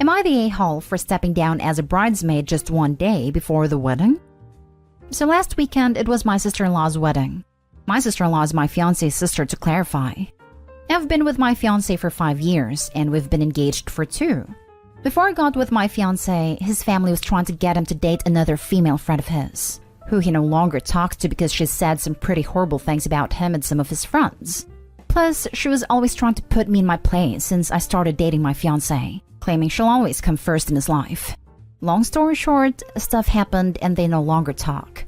Am I the a-hole for stepping down as a bridesmaid just one day before the wedding? So last weekend, it was my sister-in-law's wedding. My sister-in-law is my fiancé's sister, to clarify. I've been with my fiancé for 5 years, and we've been engaged for 2. Before I got with my fiancé, his family was trying to get him to date another female friend of his, who he no longer talked to because she said some pretty horrible things about him and some of his friends. Plus, she was always trying to put me in my place since I started dating my fiancé, claiming she'll always come first in his life. Long story short, stuff happened and they no longer talk.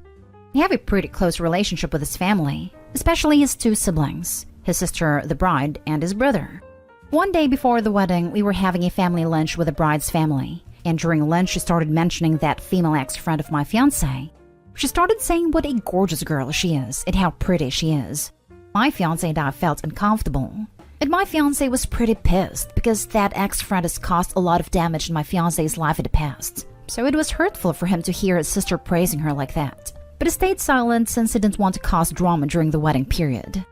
I have a pretty close relationship with his family, especially his 2 siblings, his sister, the bride, and his brother. One day before the wedding, we were having a family lunch with the bride's family, and during lunch she started mentioning that female ex-friend of my fiancé. She started saying what a gorgeous girl she is and how pretty she is. My fiancé and I felt uncomfortable, and my fiancé was pretty pissed because that ex-friend has caused a lot of damage in my fiancé's life in the past, so it was hurtful for him to hear his sister praising her like that. But he stayed silent since he didn't want to cause drama during the wedding period.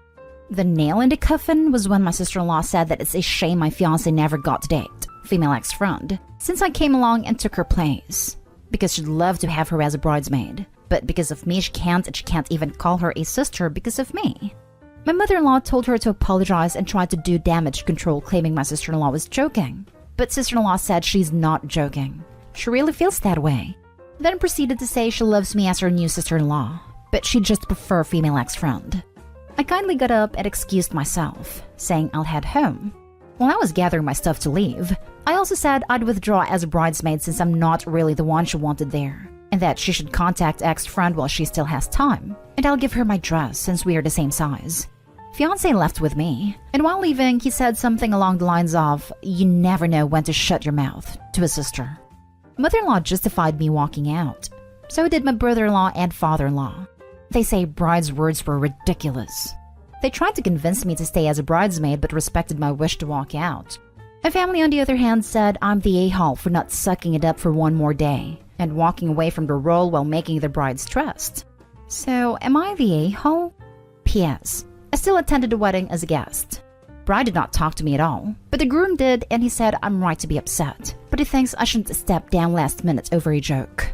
The nail in the coffin was when my sister-in-law said that it's a shame my fiancé never got to date female ex-friend, since I came along and took her place, because she'd love to have her as a bridesmaid, but because of me she can't, and she can't even call her a sister because of me. My mother-in-law told her to apologize and tried to do damage control, claiming my sister-in-law was joking, but sister-in-law said she's not joking. She really feels that way. Then proceeded to say she loves me as her new sister-in-law, but she'd just prefer female ex-friend. I kindly got up and excused myself, saying I'll head home. While I was gathering my stuff to leave, I also said I'd withdraw as a bridesmaid since I'm not really the one she wanted there, and that she should contact ex-friend while she still has time, and I'll give her my dress since we are the same size. Fiancé left with me, and while leaving, he said something along the lines of, "You never know when to shut your mouth," to his sister. Mother-in-law justified me walking out. So did my brother-in-law and father-in-law. They say bride's words were ridiculous. They tried to convince me to stay as a bridesmaid but respected my wish to walk out. My family, on the other hand, said I'm the a-hole for not sucking it up for one more day and walking away from the role while making the bride stressed. So, am I the a-hole? P.S. I still attended the wedding as a guest. Bride did not talk to me at all, but the groom did, and he said I'm right to be upset, but he thinks I shouldn't step down last minute over a joke.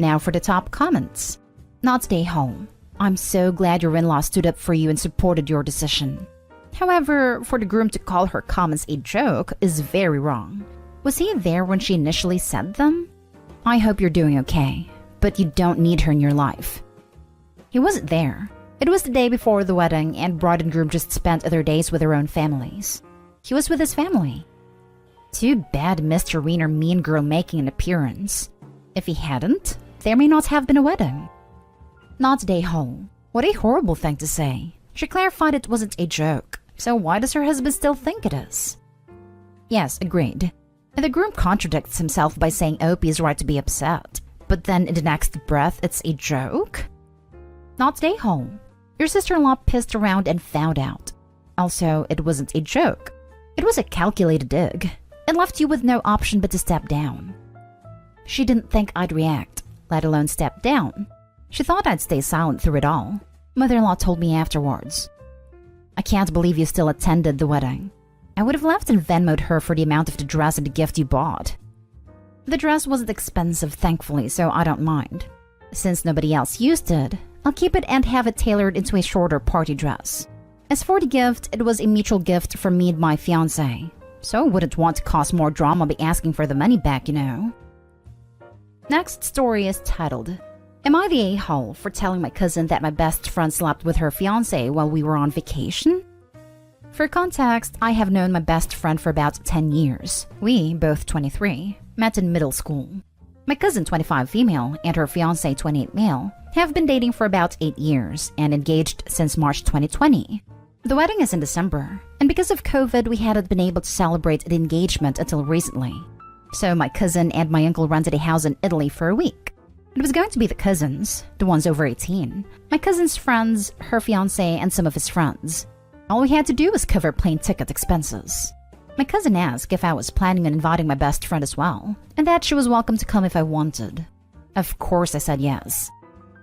Now for the top comments. Not the a-hole. I'm so glad your in-law stood up for you and supported your decision. However, for the groom to call her comments a joke is very wrong. Was he there when she initially said them? I hope you're doing okay, but you don't need her in your life. He wasn't there. It was the day before the wedding, and bride and groom just spent other days with their own families. He was with his family. Too bad Mr. Wiener mean girl making an appearance. If he hadn't, there may not have been a wedding. Not the a-hole. What a horrible thing to say. She clarified it wasn't a joke, so why does her husband still think it is? Yes, agreed. And the groom contradicts himself by saying Opie is right to be upset, but then in the next breath it's a joke? Not the a-hole. Your sister-in-law pissed around and found out. Also, it wasn't a joke. It was a calculated dig, and left you with no option but to step down. She didn't think I'd react, let alone step down. She thought I'd stay silent through it all. Mother-in-law told me afterwards. I can't believe you still attended the wedding. I would have left and Venmo'd her for the amount of the dress and the gift you bought. The dress wasn't expensive, thankfully, so I don't mind. Since nobody else used it, I'll keep it and have it tailored into a shorter party dress. As for the gift, it was a mutual gift from me and my fiancé, so I wouldn't want to cause more drama by asking for the money back, you know. Next story is titled, Am I the a-hole for telling my cousin that my best friend slept with her fiancé while we were on vacation? For context, I have known my best friend for about 10 years. We, both 23, met in middle school. My cousin, 25 female, and her fiancé, 28 male, have been dating for about 8 years and engaged since March 2020. The wedding is in December, and because of COVID, we hadn't been able to celebrate the engagement until recently. So my cousin and my uncle rented a house in Italy for a week. It was going to be the cousins, the ones over 18, my cousin's friends, her fiancé, and some of his friends. All we had to do was cover plane ticket expenses. My cousin asked if I was planning on inviting my best friend as well, and that she was welcome to come if I wanted. Of course I said yes.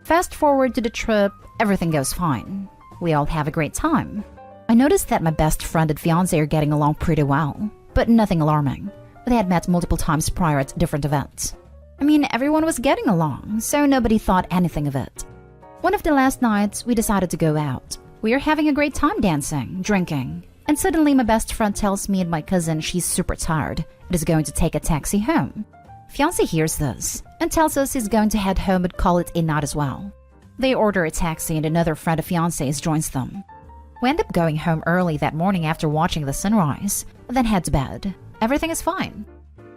Fast forward to the trip, everything goes fine. We all have a great time. I noticed that my best friend and fiancé are getting along pretty well, but nothing alarming. They had met multiple times prior at different events. I mean, everyone was getting along, so nobody thought anything of it. One of the last nights, we decided to go out. We are having a great time dancing, drinking, and suddenly my best friend tells me and my cousin she's super tired and is going to take a taxi home. Fiancé hears this and tells us he's going to head home and call it a night as well. They order a taxi and another friend of Fiancé's joins them. We end up going home early that morning after watching the sunrise, then head to bed. Everything is fine.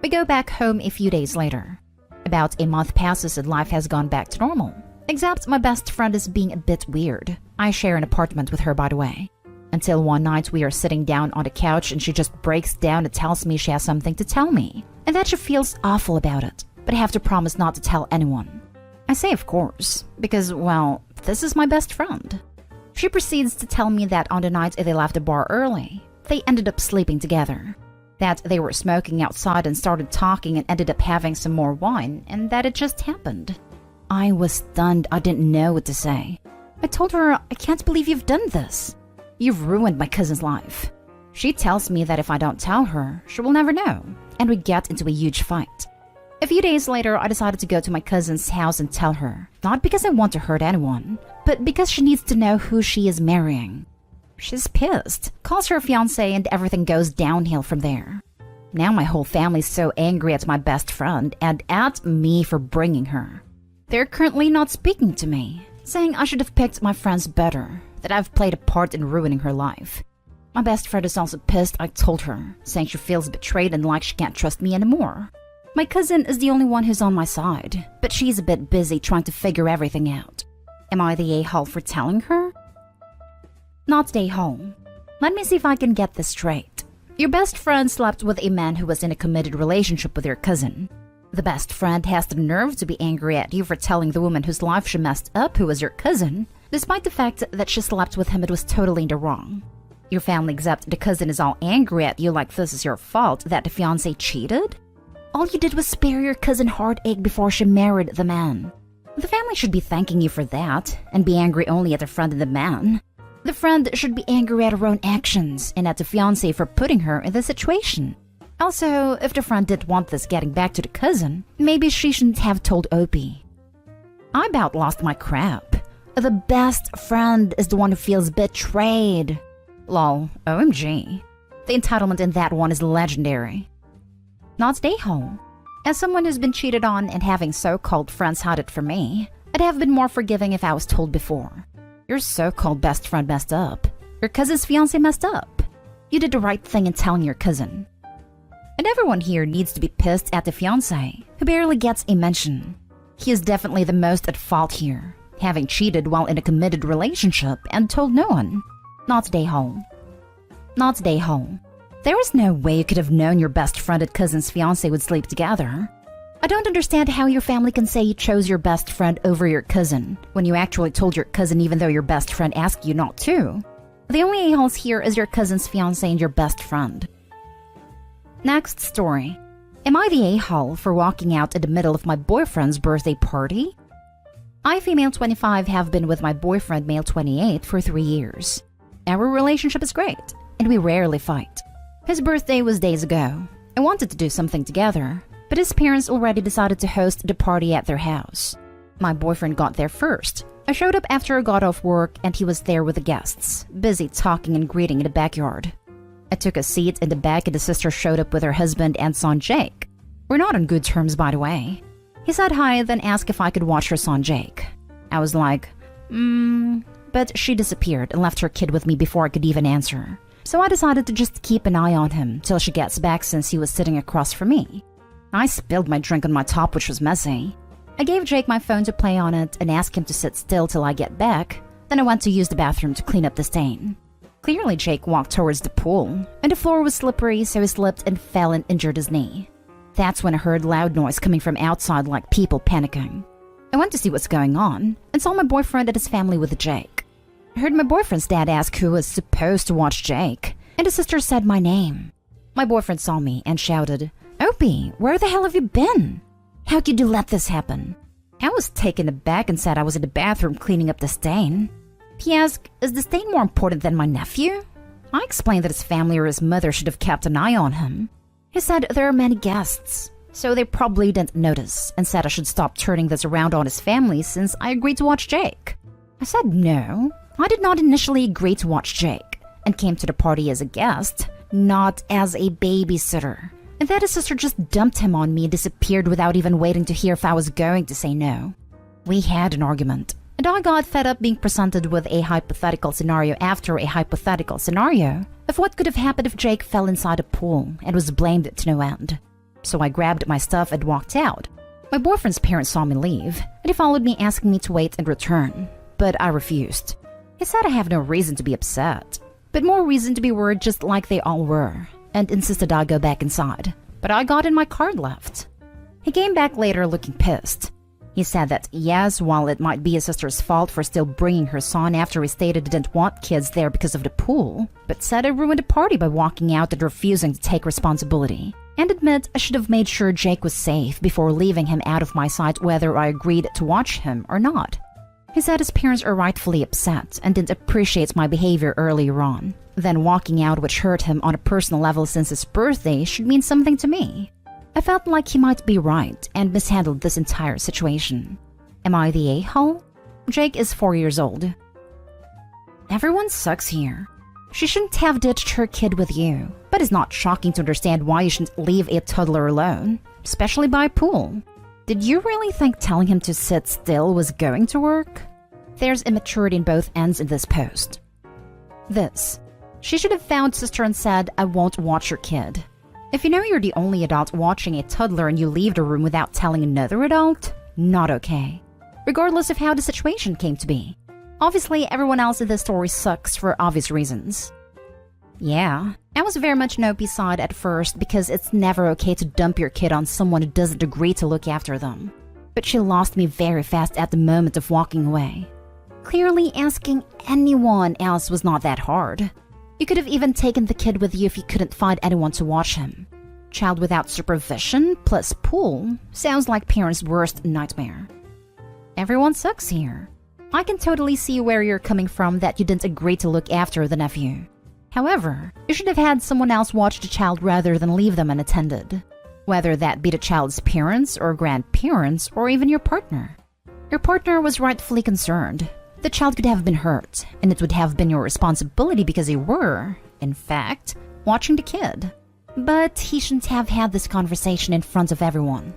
We go back home a few days later. About a month passes and life has gone back to normal. Except my best friend is being a bit weird. I share an apartment with her, by the way. Until one night we are sitting down on the couch and she just breaks down and tells me she has something to tell me, and that she feels awful about it, but I have to promise not to tell anyone. I say of course, because, well, this is my best friend. She proceeds to tell me that on the night they left the bar early, they ended up sleeping together. That they were smoking outside and started talking and ended up having some more wine, and that it just happened. I was stunned. I didn't know what to say. I told her, I can't believe you've done this. You've ruined my cousin's life. She tells me that if I don't tell her, she will never know, and we get into a huge fight. A few days later, I decided to go to my cousin's house and tell her, not because I want to hurt anyone, but because she needs to know who she is marrying. She's pissed, calls her fiancé, and everything goes downhill from there. Now my whole family's so angry at my best friend and at me for bringing her. They're currently not speaking to me, saying I should have picked my friends better, that I've played a part in ruining her life. My best friend is also pissed, I told her, saying she feels betrayed and like she can't trust me anymore. My cousin is the only one who's on my side, but she's a bit busy trying to figure everything out. Am I the a-hole for telling her? Not the a-hole. Let me see if I can get this straight. Your best friend slept with a man who was in a committed relationship with your cousin. The best friend has the nerve to be angry at you for telling the woman whose life she messed up, who was your cousin, despite the fact that she slept with him. It was totally in the wrong. Your family, except the cousin, is all angry at you like this is your fault, that the fiancé cheated? All you did was spare your cousin heartache before she married the man. The family should be thanking you for that, and be angry only at the friend and the man. The friend should be angry at her own actions, and at the fiancé for putting her in this situation. Also, if the friend didn't want this getting back to the cousin, maybe she shouldn't have told Opie. I about lost my crap. The best friend is the one who feels betrayed. Lol, OMG. The entitlement in that one is legendary. Not stay home. As someone who's been cheated on and having so-called friends hide it from me, I'd have been more forgiving if I was told before. Your so-called best friend messed up. Your cousin's fiancé messed up. You did the right thing in telling your cousin. And everyone here needs to be pissed at the fiancé, who barely gets a mention. He is definitely the most at fault here, having cheated while in a committed relationship and told no one. Not stay home. Not stay home. There is no way you could have known your best friend and cousin's fiancé would sleep together. I don't understand how your family can say you chose your best friend over your cousin, when you actually told your cousin even though your best friend asked you not to. The only a-holes here is your cousin's fiancé and your best friend. Next story. Am I the a-hole for walking out in the middle of my boyfriend's birthday party? I, female 25, have been with my boyfriend, male 28, for 3 years. Our relationship is great, and we rarely fight. His birthday was days ago. I wanted to do something together, but his parents already decided to host the party at their house. My boyfriend got there first. I showed up after I got off work, and he was there with the guests, busy talking and greeting in the backyard. I took a seat in the back and the sister showed up with her husband and son Jake. We're not on good terms, by the way. He said hi, then asked if I could watch her son Jake. I was like, but she disappeared and left her kid with me before I could even answer. So I decided to just keep an eye on him till she gets back since he was sitting across from me. I spilled my drink on my top, which was messy. I gave Jake my phone to play on it and asked him to sit still till I get back. Then I went to use the bathroom to clean up the stain. Clearly Jake walked towards the pool, and the floor was slippery, so he slipped and fell and injured his knee. That's when I heard loud noise coming from outside like people panicking. I went to see what's going on and saw my boyfriend and his family with Jake. I heard my boyfriend's dad ask who was supposed to watch Jake, and his sister said my name. My boyfriend saw me and shouted, "Opie, where the hell have you been? How could you let this happen?" I was taken aback and said I was in the bathroom cleaning up the stain. He asked, "Is the stain more important than my nephew?" I explained that his family or his mother should have kept an eye on him. He said there are many guests, so they probably didn't notice, and said I should stop turning this around on his family since I agreed to watch Jake. I said no, I did not initially agree to watch Jake, and came to the party as a guest, not as a babysitter. And that his sister just dumped him on me and disappeared without even waiting to hear if I was going to say no. We had an argument, and I got fed up being presented with a hypothetical scenario after a hypothetical scenario of what could have happened if Jake fell inside a pool and was blamed to no end. So I grabbed my stuff and walked out. My boyfriend's parents saw me leave, and he followed me asking me to wait and return, but I refused. He said I have no reason to be upset, but more reason to be worried just like they all were, and insisted I go back inside, but I got in my car and left. He came back later looking pissed. He said that yes, while it might be his sister's fault for still bringing her son after he stated he didn't want kids there because of the pool, but said I ruined the party by walking out and refusing to take responsibility, and admit I should have made sure Jake was safe before leaving him out of my sight whether I agreed to watch him or not. He said his parents are rightfully upset and didn't appreciate my behavior earlier on. Then walking out, which hurt him on a personal level since his birthday, should mean something to me. I felt like he might be right and mishandled this entire situation. Am I the a-hole? Jake is 4 years old. Everyone sucks here. She shouldn't have ditched her kid with you, but it's not shocking to understand why you shouldn't leave a toddler alone, especially by a pool. Did you really think telling him to sit still was going to work? There's immaturity in both ends in this post. She should have found sister and said, I won't watch your kid. If you know you're the only adult watching a toddler and you leave the room without telling another adult, not okay. Regardless of how the situation came to be. Obviously, everyone else in this story sucks for obvious reasons. Yeah, I was very much no side at first because it's never okay to dump your kid on someone who doesn't agree to look after them. But she lost me very fast at the moment of walking away. Clearly, asking anyone else was not that hard. You could have even taken the kid with you if you couldn't find anyone to watch him. Child without supervision plus pool sounds like parents' worst nightmare. Everyone sucks here. I can totally see where you're coming from that you didn't agree to look after the nephew. However, you should have had someone else watch the child rather than leave them unattended. Whether that be the child's parents or grandparents or even your partner. Your partner was rightfully concerned. The child could have been hurt, and it would have been your responsibility because you were, in fact, watching the kid. But he shouldn't have had this conversation in front of everyone.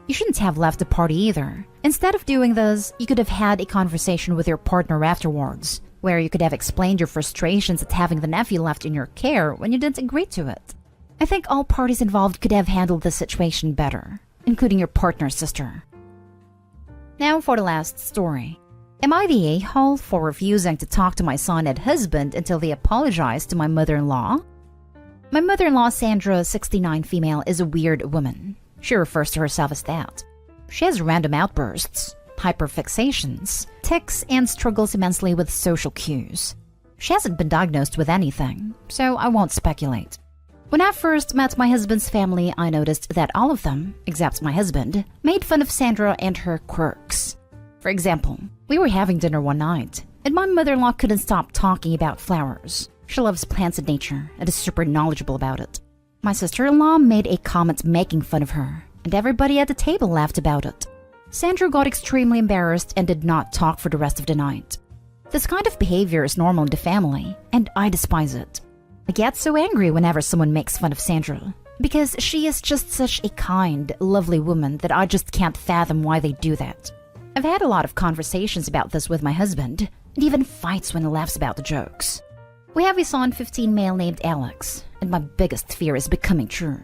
You shouldn't have left the party either. Instead of doing this, you could have had a conversation with your partner afterwards, where you could have explained your frustrations at having the nephew left in your care when you didn't agree to it. I think all parties involved could have handled this situation better, including your partner's sister. Now for the last story. Am I the a-hole for refusing to talk to my son and husband until they apologized to my mother-in-law? My mother-in-law, Sandra, 69 female, is a weird woman. She refers to herself as that. She has random outbursts, hyperfixations, tics, and struggles immensely with social cues. She hasn't been diagnosed with anything, so I won't speculate. When I first met my husband's family, I noticed that all of them, except my husband, made fun of Sandra and her quirks. For example, we were having dinner one night, and my mother-in-law couldn't stop talking about flowers. She loves plants and nature and is super knowledgeable about it. My sister-in-law made a comment making fun of her, and everybody at the table laughed about it. Sandra got extremely embarrassed and did not talk for the rest of the night. This kind of behavior is normal in the family, and I despise it. I get so angry whenever someone makes fun of Sandra, because she is just such a kind, lovely woman that I just can't fathom why they do that. I've had a lot of conversations about this with my husband, and even fights when he laughs about the jokes. We have a son, 15 male, named Alex, and my biggest fear is becoming true.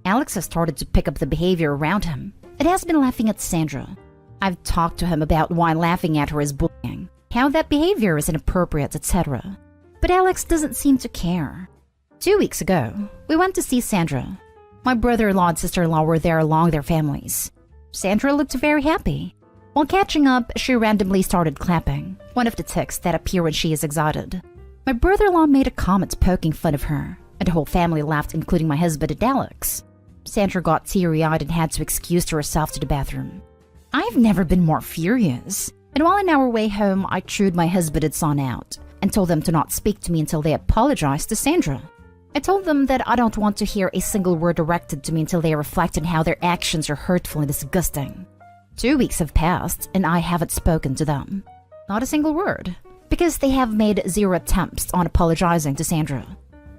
Alex has started to pick up the behavior around him. It has been laughing at Sandra. I've talked to him about why laughing at her is bullying, how that behavior is inappropriate, etc. But Alex doesn't seem to care. 2 weeks ago, we went to see Sandra. My brother-in-law and sister-in-law were there along their families. Sandra looked very happy. While catching up, she randomly started clapping, one of the tics that appear when she is excited. My brother-in-law made a comment poking fun of her, and the whole family laughed, including my husband and Alex. Sandra got teary-eyed and had to excuse herself to the bathroom. I've never been more furious, and while on our way home, I chewed my husband and son out, and told them to not speak to me until they apologized to Sandra. I told them that I don't want to hear a single word directed to me until they reflect on how their actions are hurtful and disgusting. 2 weeks have passed and I haven't spoken to them. Not a single word. Because they have made 0 attempts on apologizing to Sandra.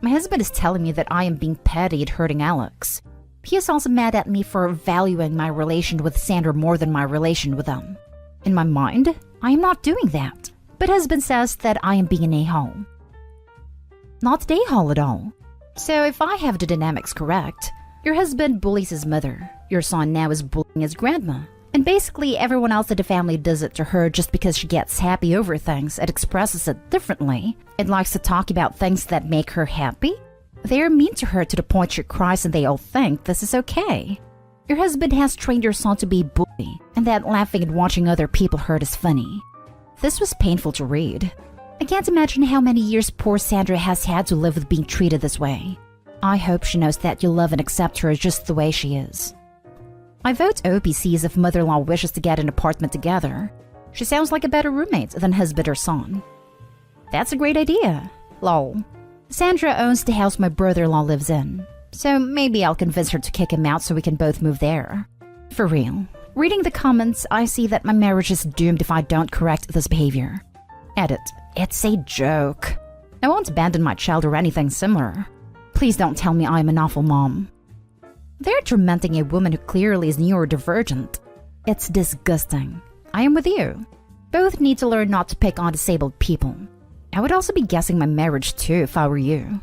My husband is telling me that I am being petty and hurting Alex. He is also mad at me for valuing my relation with Sandra more than my relation with them. In my mind, I am not doing that. But husband says that I am being an a-hole. Not an a-hole at all. So if I have the dynamics correct, your husband bullies his mother, your son now is bullying his grandma, and basically everyone else in the family does it to her just because she gets happy over things and expresses it differently and likes to talk about things that make her happy. They are mean to her to the point she cries and they all think this is okay. Your husband has trained your son to be a bully and that laughing and watching other people hurt is funny. This was painful to read. I can't imagine how many years poor Sandra has had to live with being treated this way. I hope she knows that you love and accept her just the way she is. I vote OPCs if mother-in-law wishes to get an apartment together. She sounds like a better roommate than husband or son. That's a great idea. Lol. Sandra owns the house my brother-in-law lives in, so maybe I'll convince her to kick him out so we can both move there. For real. Reading the comments, I see that my marriage is doomed if I don't correct this behavior. Edit. It's a joke. I won't abandon my child or anything similar. Please don't tell me I'm an awful mom. They're tormenting a woman who clearly is neurodivergent. It's disgusting. I am with you. Both need to learn not to pick on disabled people. I would also be guessing my marriage too if I were you.